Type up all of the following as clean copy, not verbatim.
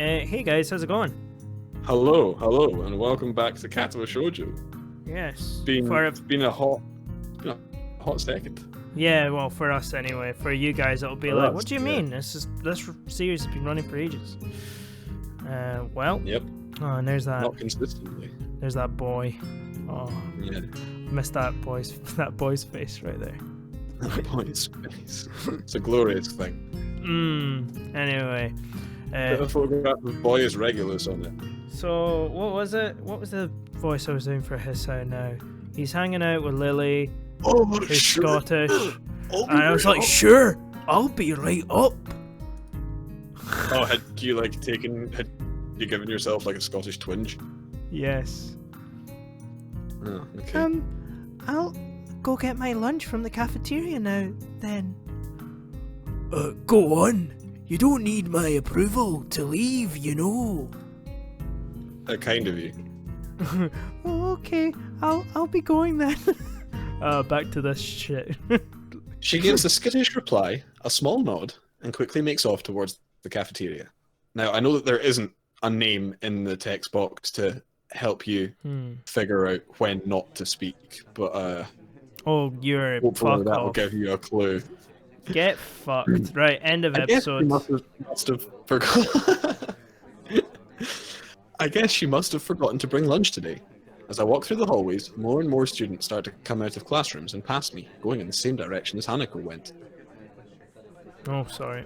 Hey guys, how's it going? Hello, and welcome back to Katsuo Shoujo. Yes. It's been a hot second. Yeah, well, for us anyway. For you guys, it'll be For like, us, what do you yeah. mean? This series has been running for ages. Well. Yep. Oh, and there's that. Not consistently. There's that boy. Oh, Yeah. missed that boy's face right there. That boy's face. It's a glorious thing. Anyway. Put a photograph of boy as Regulus on it. So what was it? What was the voice I was doing for his sound now? He's hanging out with Lily, who's Scottish, and I was like, sure, I'll be right up. Oh, had you given yourself like a Scottish twinge? Yes. Oh, okay. I'll go get my lunch from the cafeteria now, then. Go on. You don't need my approval to leave, you know. Kind of you. Oh, okay, I'll be going then. Back to this shit. She gives a skittish reply, a small nod, and quickly makes off towards the cafeteria. Now, I know that there isn't a name in the text box to help you figure out when not to speak, but Oh, you're hopefully fuck that will off. give you a clue. Get fucked. Right, end of I guess episode. she must have forgotten. I guess she must have forgotten to bring lunch today. As I walk through the hallways, more and more students start to come out of classrooms and past me, going in the same direction as Hanako went. Oh, sorry.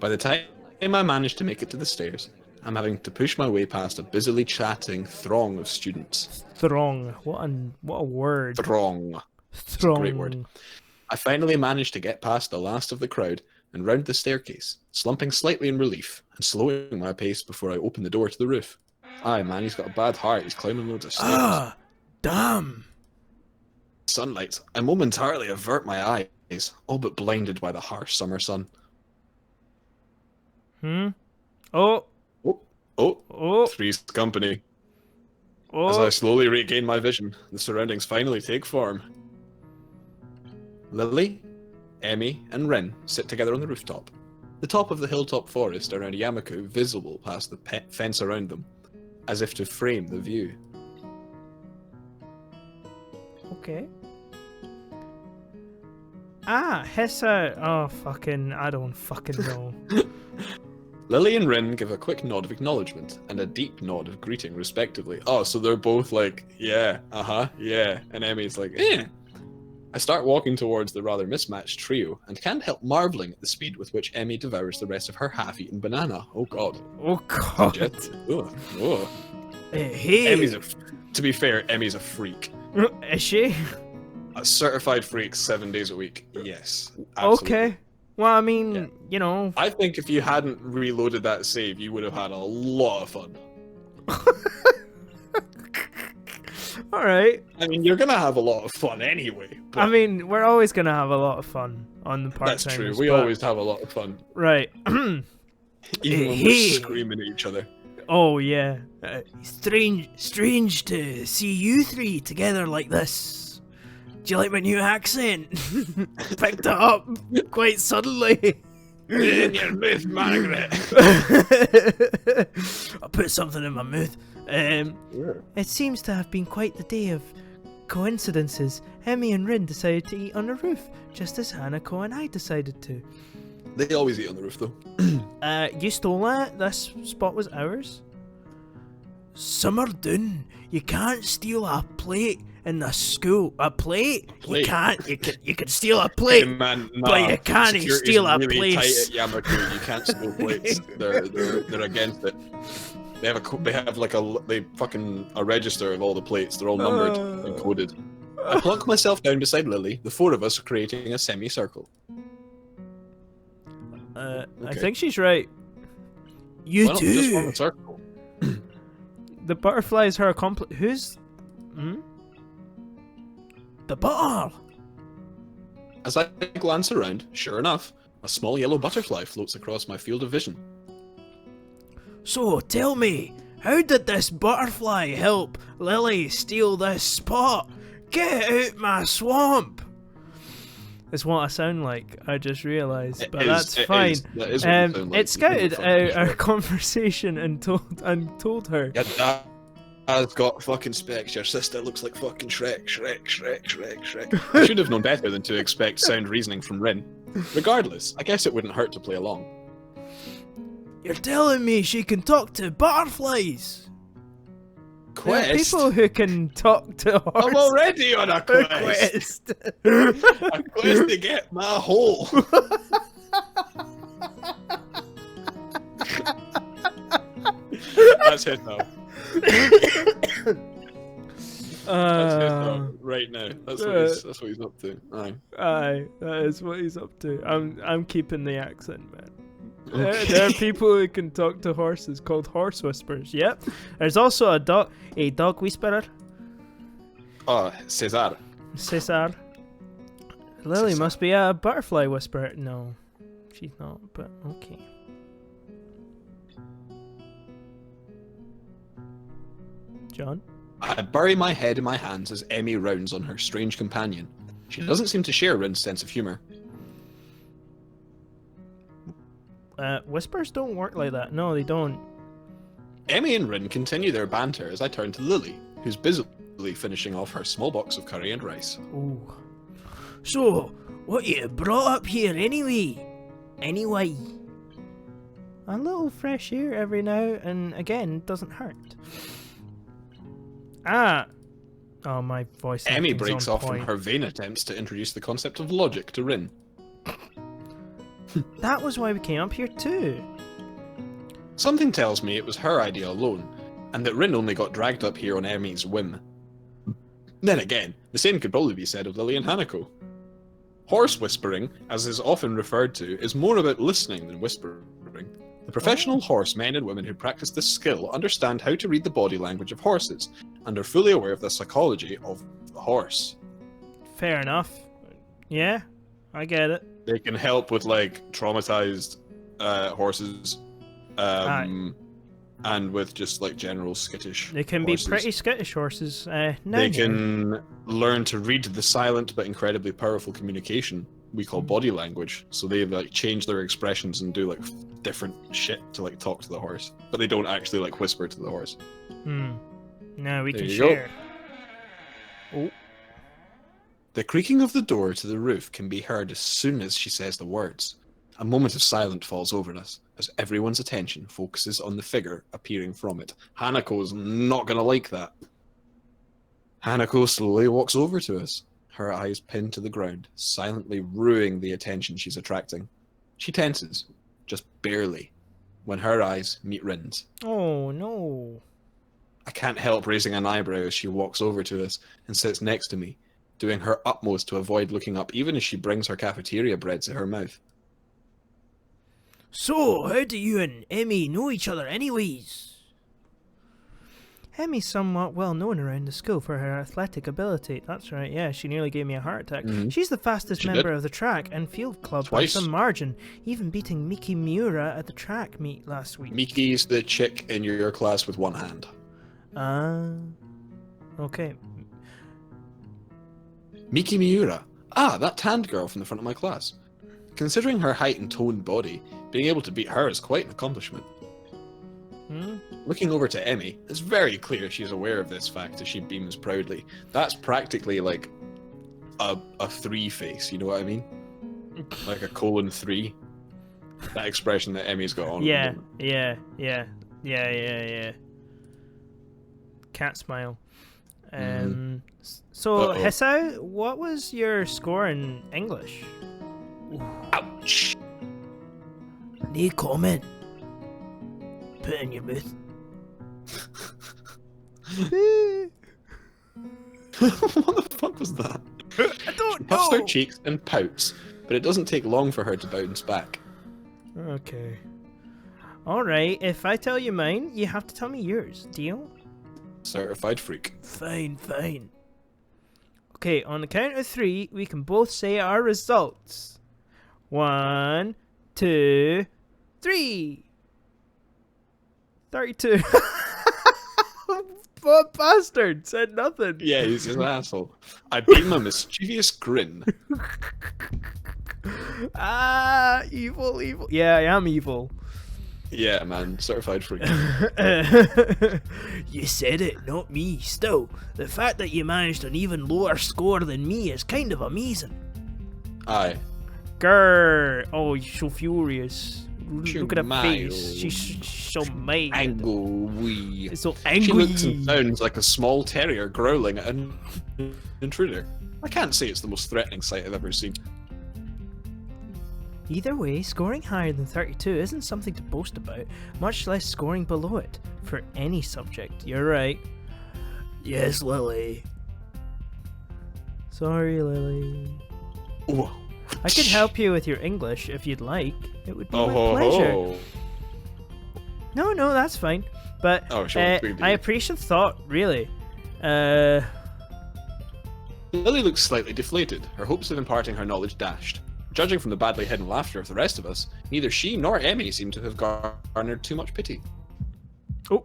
By the time I manage to make it to the stairs, I'm having to push my way past a busily chatting throng of students. Throng. What a word. Throng. Throng. Great word. I finally manage to get past the last of the crowd and round the staircase, slumping slightly in relief and slowing my pace before I open the door to the roof. Aye, man, he's got a bad heart. He's climbing loads of stairs. Ah, damn. Sunlight. I momentarily avert my eyes, all but blinded by the harsh summer sun. Oh. Oh, Three's company. As I slowly regain my vision, the surroundings finally take form. Lily, Emmy, and Rin sit together on the rooftop. The top of the hilltop forest around Yamaku visible past the fence around them, as if to frame the view. Okay. Hissa. Oh, fucking. I don't fucking know. Lily and Rin give a quick nod of acknowledgement and a deep nod of greeting, respectively. Oh, so they're both like, yeah, yeah. And Emmy's like, eh. I start walking towards the rather mismatched trio and can't help marvelling at the speed with which Emmy devours the rest of her half-eaten banana. Oh god. Oh, God. Ugh. Hey. To be fair, Emmy's a freak. Is she? A certified freak 7 days a week. Yes. Absolutely. Okay. Well, I mean, Yeah. you know. I think if you hadn't reloaded that save, you would have had a lot of fun. Alright. I mean, you're gonna have a lot of fun anyway. But I mean, we're always going to have a lot of fun on the part-timers. that's true. We but- always have a lot of fun, Right. even when we're screaming at each other. Oh, yeah. Strange to see you three together like this. Do you like my new accent? Picked it up quite suddenly. In your mouth, Margaret. I put something in my mouth. It seems to have been quite the day of coincidences. Emmy and Rin decided to eat on the roof, just as Hanako and I decided to. They always eat on the roof, though. You stole that? This spot was ours? Summer Dune, you can't steal a plate in the school. A plate? Plate? You can't. You can steal a plate. Hey, man, nah. But you can't Security's steal a really place. tight at Yamaku. You can't steal plates. They're against it. They have like a register of all the plates. They're all numbered and coded. I plunk myself down beside Lily. The four of us are creating a semicircle. I Okay. think she's right. You Why not just form do. a circle? The butterfly is her accomplice. Who's? The butter. As I glance around, sure enough, a small yellow butterfly floats across my field of vision. So tell me, how did this butterfly help Lily steal this spot? Get out my swamp! It's what I sound like. I just realised, It but is- that's it fine. is- that is what you sound like. It scouted You fucking out our Shrek. conversation and told her. Your dad's got fucking specs. Your sister looks like fucking Shrek. I should have known better than to expect sound reasoning from Rin. Regardless, I guess it wouldn't hurt to play along. You're telling me she can talk to butterflies? There are Quest? people who can talk to horses. I'm already on a quest. A quest to get my hole. That's it now. That's it now. Right now. That's what he's up to. Aye. Aye, that is what he's up to. I'm keeping the accent, man. Okay. There are people who can talk to horses called horse whisperers. Yep. There's also a dog whisperer, Oh, Cesar. Cesar. Lily Cesar. must be a butterfly whisperer. No, she's not. But okay. John. I bury my head in my hands as Emmy rounds on her strange companion. She doesn't seem to share Rin's sense of humor. Whispers don't work like that. No, they don't. Emmy and Rin continue their banter as I turn to Lily, who's busily finishing off her small box of curry and rice. Ooh. So, what you brought up here anyway? Anyway. A little fresh air every now and again doesn't hurt. Ah. Oh, my voice. Emmy acting's breaks on off from point. her vain attempts to introduce the concept of logic to Rin. That was why we came up here too. Something tells me it was her idea alone, and that Rin only got dragged up here on Emmy's whim. Then again, the same could probably be said of Lily and Hanako. Horse whispering, as is often referred to, is more about listening than whispering. The professional horse men and women who practice this skill understand how to read the body language of horses, and are fully aware of the psychology of the horse. Fair enough. Yeah, I get it. They can help with like traumatized horses, and with just like general skittish. They can horses. be pretty skittish horses. They Now, can learn to read the silent but incredibly powerful communication we call body language. So they like change their expressions and do like different shit to like talk to the horse, but they don't actually like whisper to the horse. Now we There can you go. share. Oh. The creaking of the door to the roof can be heard as soon as she says the words. A moment of silence falls over us as everyone's attention focuses on the figure appearing from it. Hanako's not gonna like that. Hanako slowly walks over to us, her eyes pinned to the ground, silently ruining the attention she's attracting. She tenses, just barely, when her eyes meet Rin's. Oh no. I can't help raising an eyebrow as she walks over to us and sits next to me, doing her utmost to avoid looking up even as she brings her cafeteria bread to her mouth. So, how do you and Emmy know each other anyways? Emmy's somewhat well known around the school for her athletic ability. That's right, yeah, she nearly gave me a heart attack. Mhm. She's the fastest She member did. of the track and field club Twice. by some margin, even beating Miki Miura at the track meet last week. Miki's the chick in your class with one hand. Okay. Miki Miura. Ah, that tanned girl from the front of my class. Considering her height and toned body, being able to beat her is quite an accomplishment. Looking over to Emmy, it's very clear she's aware of this fact as she beams proudly. That's practically like a 3 face, you know what I mean? Like a colon 3. That expression that Emmy's got on. Yeah. Cat smile. So, Uh-oh. Hisao, what was your score in English? Ouch! No comment. Put it in your mouth. What the fuck was that? I don't She puffs her cheeks and pouts, but it doesn't take long for her to bounce back. Okay. Alright, if I tell you mine, you have to tell me yours. Deal? Certified freak. Fine, fine. Okay, on the count of 3, we can both say our results. 1, 2, 3. 32. What bastard said nothing? Yeah, he's an asshole. I beat him a mischievous grin. Evil, evil. Yeah, I am evil. Yeah, man, certified freak. You said it, not me. Still, the fact that you managed an even lower score than me is kind of amazing. Aye. Grr! Oh, you're so furious. She's Look at her mild. face. She's so mad. Angry. It's so She angry. looks and sounds like a small terrier growling at an intruder. I can't say it's the most threatening sight I've ever seen. Either way, scoring higher than 32 isn't something to boast about, much less scoring below it, for any subject. You're right. Yes, Lily. Sorry, Lily. Whoa. I could help you with your English if you'd like. It would be my pleasure. No, that's fine. But Oh, sure, I appreciate the thought, really. Lily looks slightly deflated, her hopes of imparting her knowledge dashed. Judging from the badly hidden laughter of the rest of us, neither she nor Emmy seem to have garnered too much pity. Oh.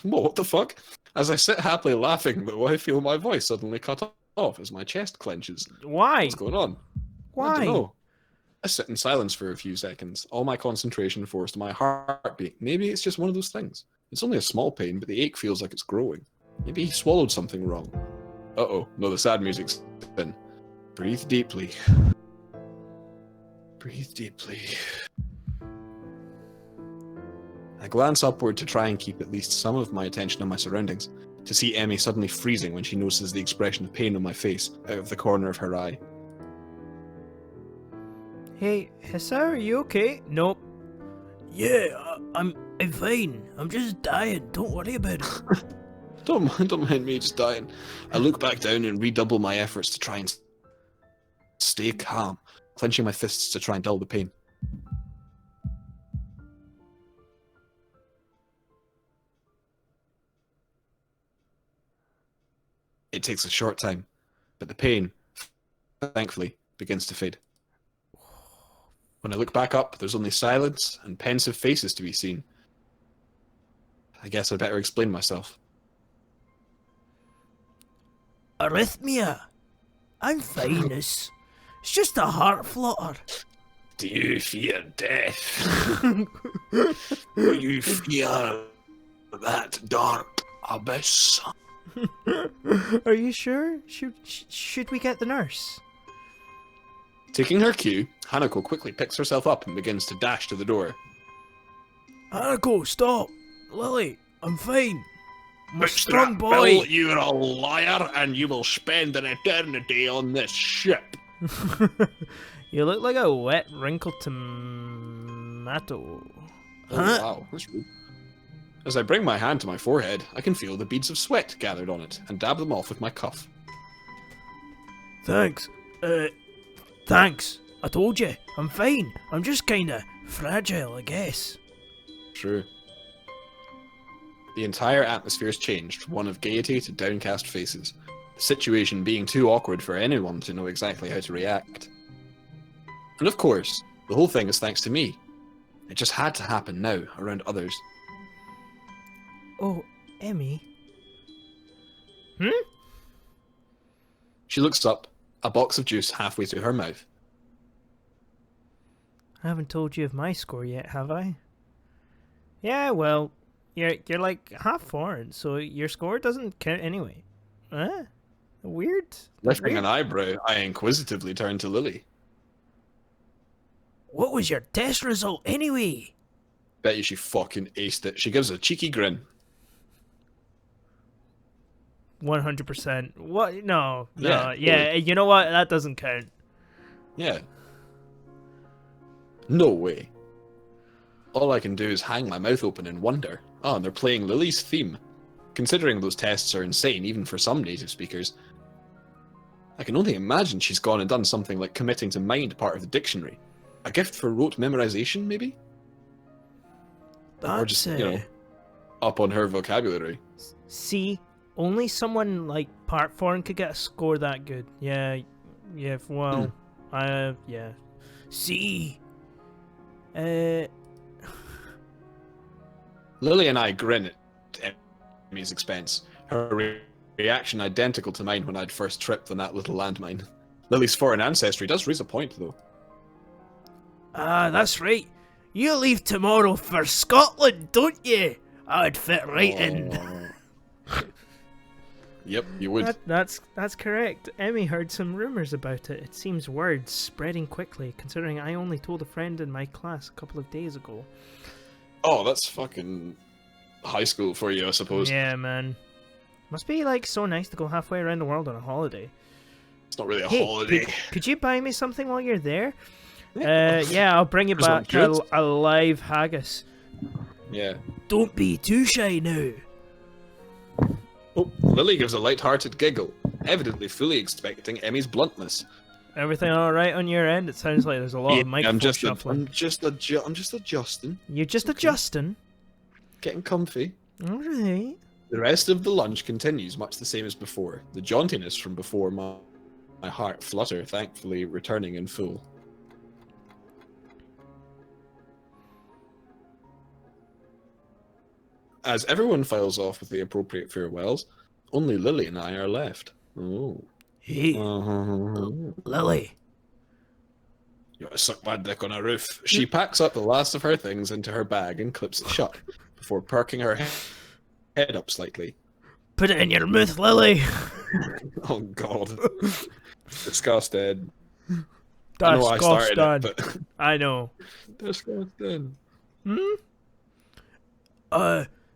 Whoa, what the fuck? As I sit happily laughing, though, I feel my voice suddenly cut off as my chest clenches. Why? What's going on? Why? I don't know. I sit in silence for a few seconds, all my concentration forced to my heartbeat. Maybe it's just one of those things. It's only a small pain, but the ache feels like it's growing. Maybe he swallowed something wrong. Uh-oh, no, the sad music's in. Breathe deeply. Breathe deeply. I glance upward to try and keep at least some of my attention on my surroundings, to see Emmy suddenly freezing when she notices the expression of pain on my face out of the corner of her eye. Hey, Hissa, are you okay? Nope. Yeah, I'm fine. I'm just dying. Don't worry about it. Don't mind me just dying. I look back down and redouble my efforts to try and stay calm, clenching my fists to try and dull the pain. It takes a short time, but the pain, thankfully, begins to fade. When I look back up, there's only silence and pensive faces to be seen. I guess I'd better explain myself. Arrhythmia. I'm fine, It's just a heart flutter. Do you fear death? Do you fear that dark abyss? Are you sure? Should we get the nurse? Taking her cue, Hanako quickly picks herself up and begins to dash to the door. Hanako, stop! Lily, I'm fine. I'm a Mr. strong boy. Bill, you're a liar, and you will spend an eternity on this ship. You look like a wet, wrinkled tomato. Oh, Huh? wow, that's rude. As I bring my hand to my forehead, I can feel the beads of sweat gathered on it, and dab them off with my cuff. Thanks. Thanks. I told you, I'm fine. I'm just kinda fragile, I guess. True. The entire atmosphere has changed from one of gaiety to downcast faces, the situation being too awkward for anyone to know exactly how to react. And of course, the whole thing is thanks to me. It just had to happen now, around others. Oh, Emmy. She looks up, a box of juice halfway through her mouth. I haven't told you of my score yet, have I? Yeah, well, you're like half foreign, so your score doesn't count anyway. Huh? Weird. Lifting Weird. an eyebrow, I inquisitively turn to Lily. What was your test result anyway? Bet you she fucking aced it. She gives a cheeky grin. 100%. What? No. Yeah, Yeah, you know what? That doesn't count. Yeah. No way. All I can do is hang my mouth open in wonder. Oh, and they're playing Lily's theme. Considering those tests are insane, even for some native speakers. I can only imagine she's gone and done something like committing to mind part of the dictionary. A gift for rote memorization, maybe? Or just, up on her vocabulary. See, only someone like part foreign could get a score that good. Yeah, well, yeah. See, Lily and I grin at Emmy's expense, her reaction identical to mine when I'd first tripped on that little landmine. Lily's foreign ancestry does raise a point, though. Ah, that's right. You leave tomorrow for Scotland, don't you? I'd fit right in. Yep, you would. That's correct. Emmy heard some rumours about it. It seems word's spreading quickly, considering I only told a friend in my class a couple of days ago. Oh, that's fucking high school for you, I suppose. Yeah, man. Must be like so nice to go halfway around the world on a holiday. It's not really a holiday. Could you buy me something while you're there? Yeah, I'll bring you back a live haggis. Yeah. Don't be too shy now. Oh, Lily gives a light-hearted giggle, evidently fully expecting Emmy's bluntness. Everything all right on your end? It sounds like there's a lot of microphone shuffling. I'm just adjusting. You're just adjusting? Getting comfy. All right. The rest of the lunch continues much the same as before. The jauntiness from before my heart flutter, thankfully returning in full. As everyone files off with the appropriate farewells, only Lily and I are left. Oh. Hey, Lily. You want to suck my dick on a roof? She packs up the last of her things into her bag and clips it shut, before perking her head up slightly. Put it in your mouth, Lily. Oh God. Disgusted. That's I started it, but... I know. Disgusted.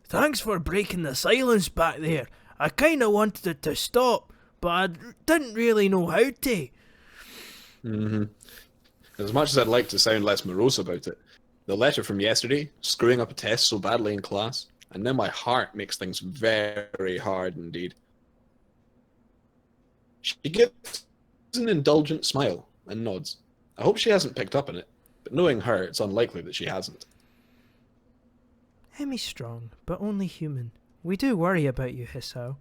Thanks for breaking the silence back there. I kinda wanted it to stop, but I didn't really know how to. As much as I'd like to sound less morose about it, the letter from yesterday, screwing up a test so badly in class, and now my heart makes things very hard indeed. She gives an indulgent smile and nods. I hope she hasn't picked up on it, but knowing her, it's unlikely that she hasn't. Emmy's strong, but only human. We do worry about you, Hisao.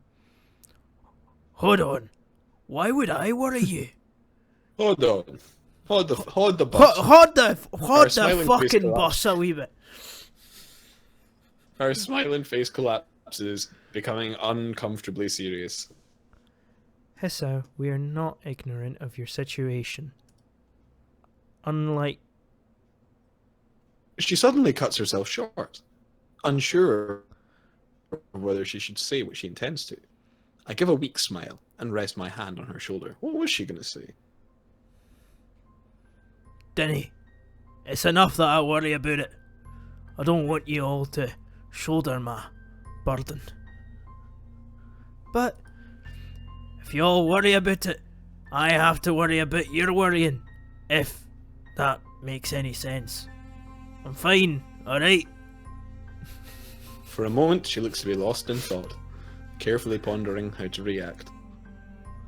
Hold on. Why would I worry you? Hold on. Hold the bus. Hold the fucking bus a wee bit. Her smiling face collapses, becoming uncomfortably serious. Hisao, we are not ignorant of your situation. Unlike... She suddenly cuts herself short, unsure of whether she should say what she intends to. I give a weak smile and rest my hand on her shoulder. What was she going to say? Denny, it's enough that I worry about it. I don't want you all to shoulder my burden. But if you all worry about it, I have to worry about your worrying, if that makes any sense. I'm fine, alright? For a moment, she looks to be lost in thought, carefully pondering how to react.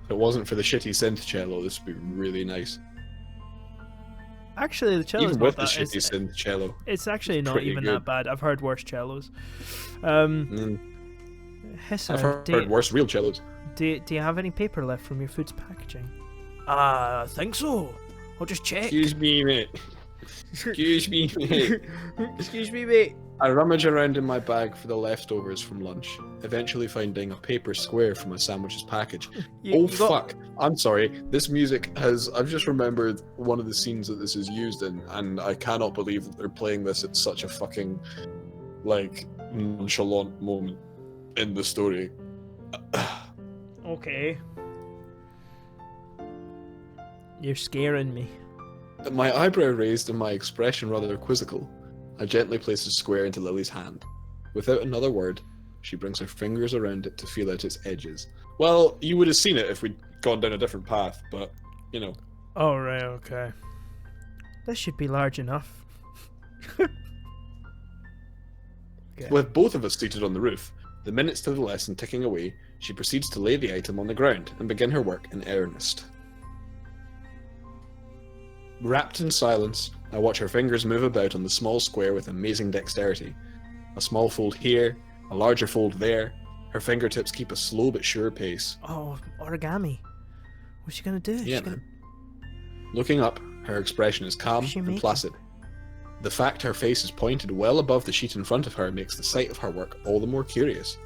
If it wasn't for the shitty synth cello, this would be really nice. Actually, the cello's even not with that... the shitty synth cello. It's actually not even good. that bad. I've heard worse cellos. Hisao, I've heard worse real cellos. Do you have any paper left from your food's packaging? I think so. I'll just check. Excuse me, mate. Excuse me, mate. Excuse me, mate. I rummage around in my bag for the leftovers from lunch, eventually finding a paper square from a sandwich's package. Fuck. I'm sorry. This music has... I've just remembered one of the scenes that this is used in, and I cannot believe that they're playing this at such a fucking, like, nonchalant moment in the story. Okay. You're scaring me. My eyebrow raised and my expression rather quizzical. I gently place the square into Lily's hand. Without another word, she brings her fingers around it to feel out its edges. Well, you would have seen it if we'd gone down a different path, but, you know. Oh, right, okay. This should be large enough. Okay. With both of us seated on the roof, the minutes to the lesson ticking away, she proceeds to lay the item on the ground and begin her work in earnest. Wrapped in silence, I watch her fingers move about on the small square with amazing dexterity. A small fold here, a larger fold there. Her fingertips keep a slow but sure pace. Oh, origami. What's she gonna do? Yeah, man. Looking up, her expression is calm and placid. The fact her face is pointed well above the sheet in front of her makes the sight of her work all the more curious.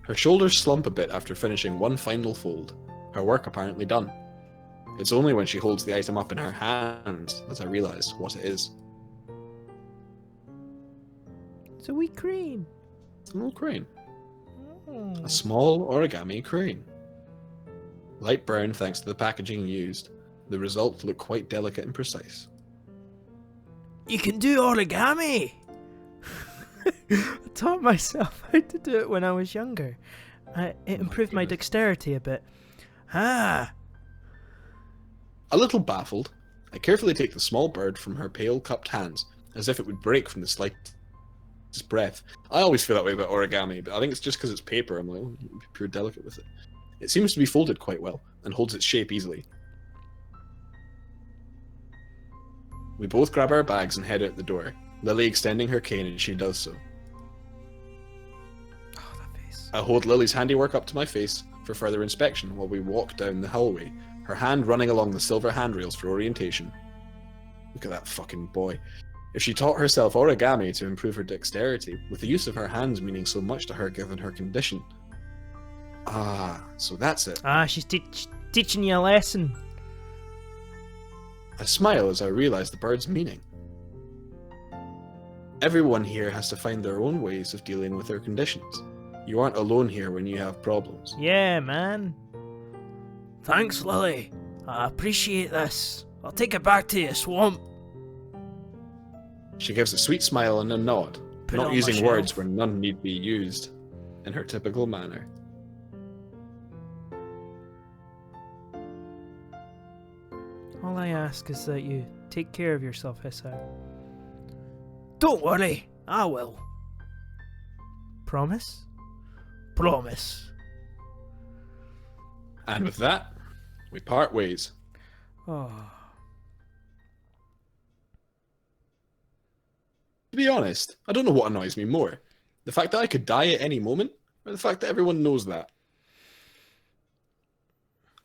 Her shoulders slump a bit after finishing one final fold, her work apparently done. It's only when she holds the item up in her hands that I realise what it is. It's a wee crane. It's a little crane. Oh. A small origami crane. Light brown thanks to the packaging used. The results look quite delicate and precise. You can do origami! I taught myself how to do it when I was younger. It improved my dexterity a bit. Ah! A little baffled, I carefully take the small bird from her pale cupped hands, as if it would break from the slightest breath. I always feel that way about origami, but I think it's just because it's paper. I'm like, oh, be pure delicate with it. It seems to be folded quite well, and holds its shape easily. We both grab our bags and head out the door, Lily extending her cane as she does so. Oh, that face. I hold Lily's handiwork up to my face for further inspection while we walk down the hallway, her hand running along the silver handrails for orientation. Look at that fucking boy. If she taught herself origami to improve her dexterity, with the use of her hands meaning so much to her given her condition. Ah, so that's it. Ah, she's teaching you a lesson. I smile as I realize the bird's meaning. Everyone here has to find their own ways of dealing with their conditions. You aren't alone here when you have problems. Yeah, man. Thanks, Lily. I appreciate this. I'll take it back to you, Swamp. She gives a sweet smile and a nod, Put it not on my using shelf. words where none need be used, in her typical manner. All I ask is that you take care of yourself, Hissa. Don't worry, I will. Promise? Promise. And with that, we part ways. Oh. To be honest, I don't know what annoys me more. The fact that I could die at any moment, or the fact that everyone knows that.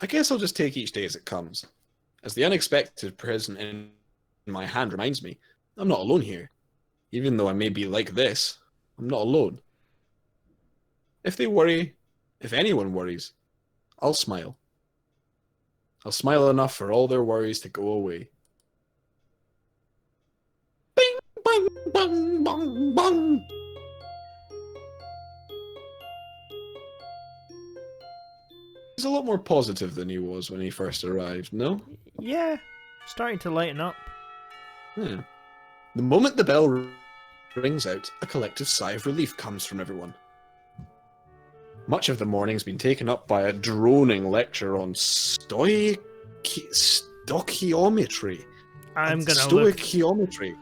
I guess I'll just take each day as it comes. As the unexpected present in my hand reminds me, I'm not alone here. Even though I may be like this, I'm not alone. If they worry, if anyone worries, I'll smile. I'll smile enough for all their worries to go away. Bing, bang, bang, bang, bang. He's a lot more positive than he was when he first arrived, no? Yeah, starting to lighten up. Hmm. The moment the bell rings out, a collective sigh of relief comes from everyone. Much of the morning's been taken up by a droning lecture on stoichiometry. I'm gonna look. Stoichiometry.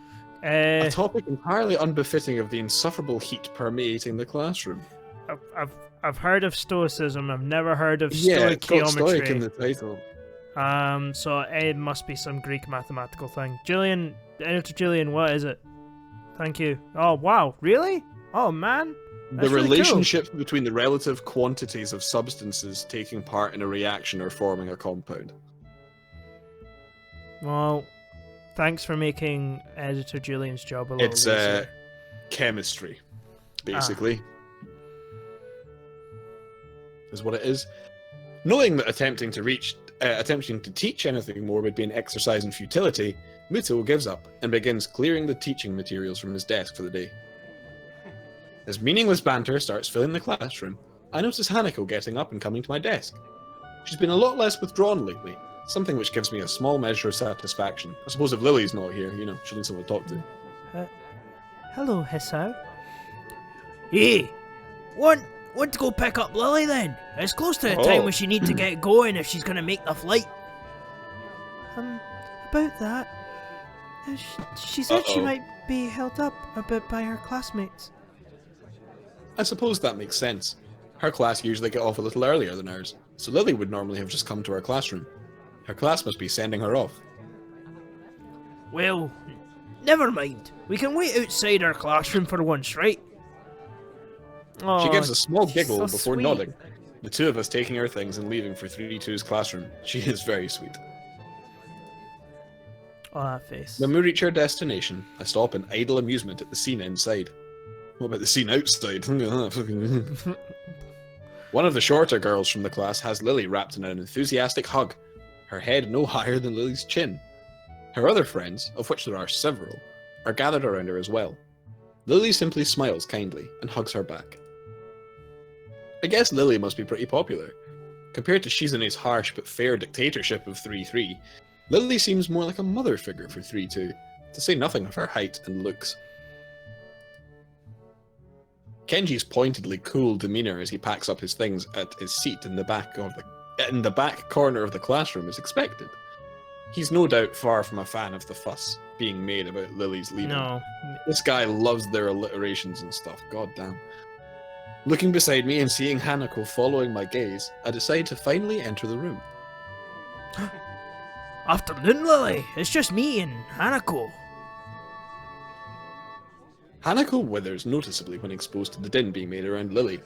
A topic entirely unbefitting of the insufferable heat permeating the classroom. I've heard of stoicism. I've never heard of Yeah, it's got stoic in stoichiometry. the title. So it must be some Greek mathematical thing. Julian, Editor Julian, what is it? Thank you. Oh wow, really? Oh man. The That's really cool. relationship between the relative quantities of substances taking part in a reaction or forming a compound. Well, thanks for making Editor Julian's job a little It's easier. chemistry, basically. Is what it is. Knowing that attempting to teach anything more would be an exercise in futility, Muto gives up and begins clearing the teaching materials from his desk for the day. As meaningless banter starts filling the classroom, I notice Hanako getting up and coming to my desk. She's been a lot less withdrawn lately, something which gives me a small measure of satisfaction. I suppose if Lily's not here, she'll need someone to talk to. Hello, Hisao. Hey, want to go pick up Lily then? It's close to the time when she needs to get going if she's gonna make the flight. About that, she said she might be held up a bit by her classmates. I suppose that makes sense. Her class usually get off a little earlier than ours, so Lily would normally have just come to our classroom. Her class must be sending her off. Well, never mind. We can wait outside our classroom for once, right? Oh, She gives a small she's giggle so before sweet. nodding. The two of us taking our things and leaving for 3-2's classroom. She is very sweet. Oh, that face. When we reach our destination, I stop in idle amusement at the scene inside. What about the scene outside? One of the shorter girls from the class has Lily wrapped in an enthusiastic hug, her head no higher than Lily's chin. Her other friends, of which there are several, are gathered around her as well. Lily simply smiles kindly and hugs her back. I guess Lily must be pretty popular. Compared to Shizune's harsh but fair dictatorship of 3-3, Lily seems more like a mother figure for 3-2, to say nothing of her height and looks. Kenji's pointedly cool demeanor as he packs up his things at his seat in the back corner of the classroom is expected. He's no doubt far from a fan of the fuss being made about Lily's leaving. No. This guy loves their alliterations and stuff, god damn. Looking beside me and seeing Hanako following my gaze, I decide to finally enter the room. Afternoon, Lily. It's just me and Hanako. Hanako withers noticeably when exposed to the din being made around Lily.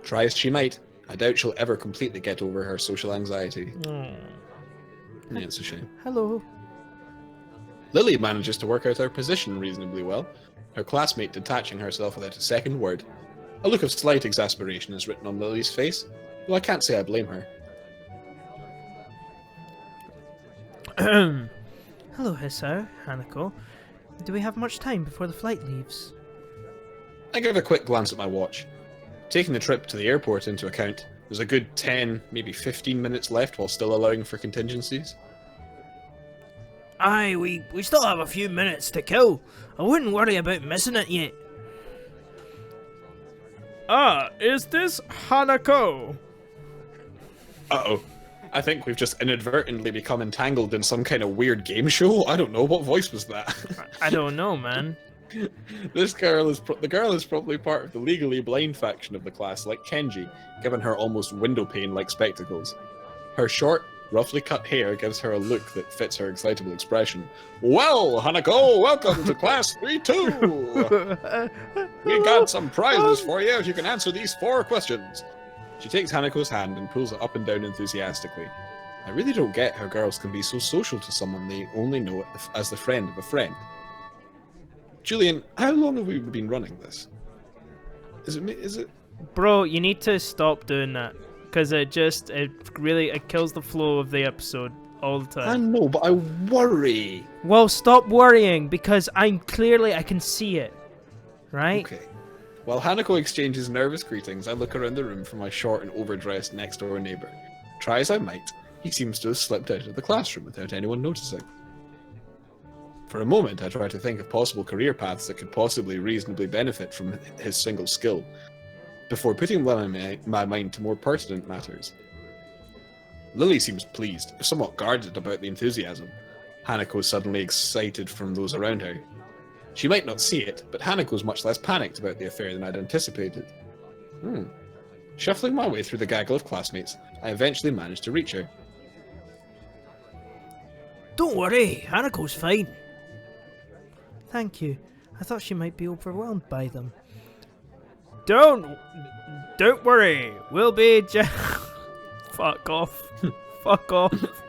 Try as she might, I doubt she'll ever completely get over her social anxiety. Oh. Yeah, it's a shame. Hello. Lily manages to work out her position reasonably well, her classmate detaching herself without a second word. A look of slight exasperation is written on Lily's face, though I can't say I blame her. Hello, Hisao, Hanako. Do we have much time before the flight leaves? I give a quick glance at my watch. Taking the trip to the airport into account, there's a good 10, maybe 15 minutes left while still allowing for contingencies. Aye, we still have a few minutes to kill. I wouldn't worry about missing it yet. Ah, is this Hanako? Uh-oh. I think we've just inadvertently become entangled in some kind of weird game show. I don't know, what voice was that? I don't know, man. The girl is probably part of the legally blind faction of the class, like Kenji, given her almost window pane-like spectacles. Her short, roughly cut hair gives her a look that fits her excitable expression. Well, Hanako, welcome to Class 3-2! We got some prizes for you if you can answer these 4 questions. She takes Hanako's hand and pulls it up and down enthusiastically. I really don't get how girls can be so social to someone they only know as the friend of a friend. Julian, how long have we been running this? Is it? Bro, you need to stop doing that. Because it kills the flow of the episode all the time. I know, but I worry. Well, stop worrying, because I can see it. Right? Okay. While Hanako exchanges nervous greetings, I look around the room for my short and overdressed next-door neighbour. Try as I might, he seems to have slipped out of the classroom without anyone noticing. For a moment, I try to think of possible career paths that could possibly reasonably benefit from his single skill, before putting my mind to more pertinent matters. Lily seems pleased, somewhat guarded about the enthusiasm. Hanako is suddenly excited from those around her. She might not see it, but Hanako's much less panicked about the affair than I'd anticipated. Shuffling my way through the gaggle of classmates, I eventually managed to reach her. Don't worry, Hanako's fine. Thank you. I thought she might be overwhelmed by them. Don't worry. We'll be Fuck off. Fuck off.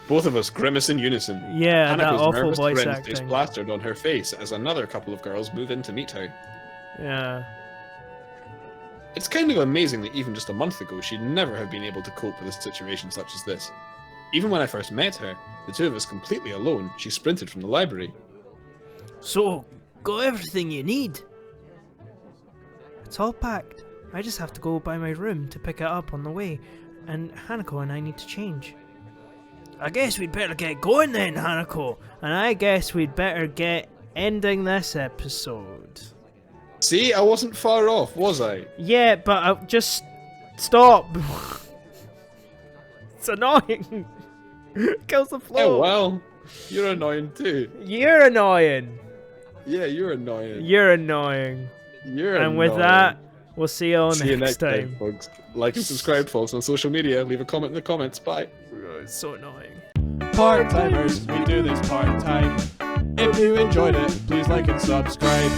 Both of us grimace in unison. Yeah, that Hanako's awful nervous voice grin stays acting. plastered on her face as another couple of girls move in to meet her. Yeah. It's kind of amazing that even just a month ago she'd never have been able to cope with a situation such as this. Even when I first met her, the two of us completely alone, she sprinted from the library. So, got everything you need? It's all packed. I just have to go by my room to pick it up on the way, and Hanako and I need to change. I guess we'd better get going then, Hanako, and I guess we'd better get ending this episode. See, I wasn't far off, was I? Yeah, but just stop. It's annoying. Kills the flow. Oh well, you're annoying too. You're annoying. Yeah, you're annoying. You're annoying. You're And annoying. with that, we'll see you all See you next time. folks. Like and subscribe, folks, on social media. Leave a comment in the comments. Bye. It's so annoying. Part-timers, we do this part-time. If you enjoyed it, please like and subscribe.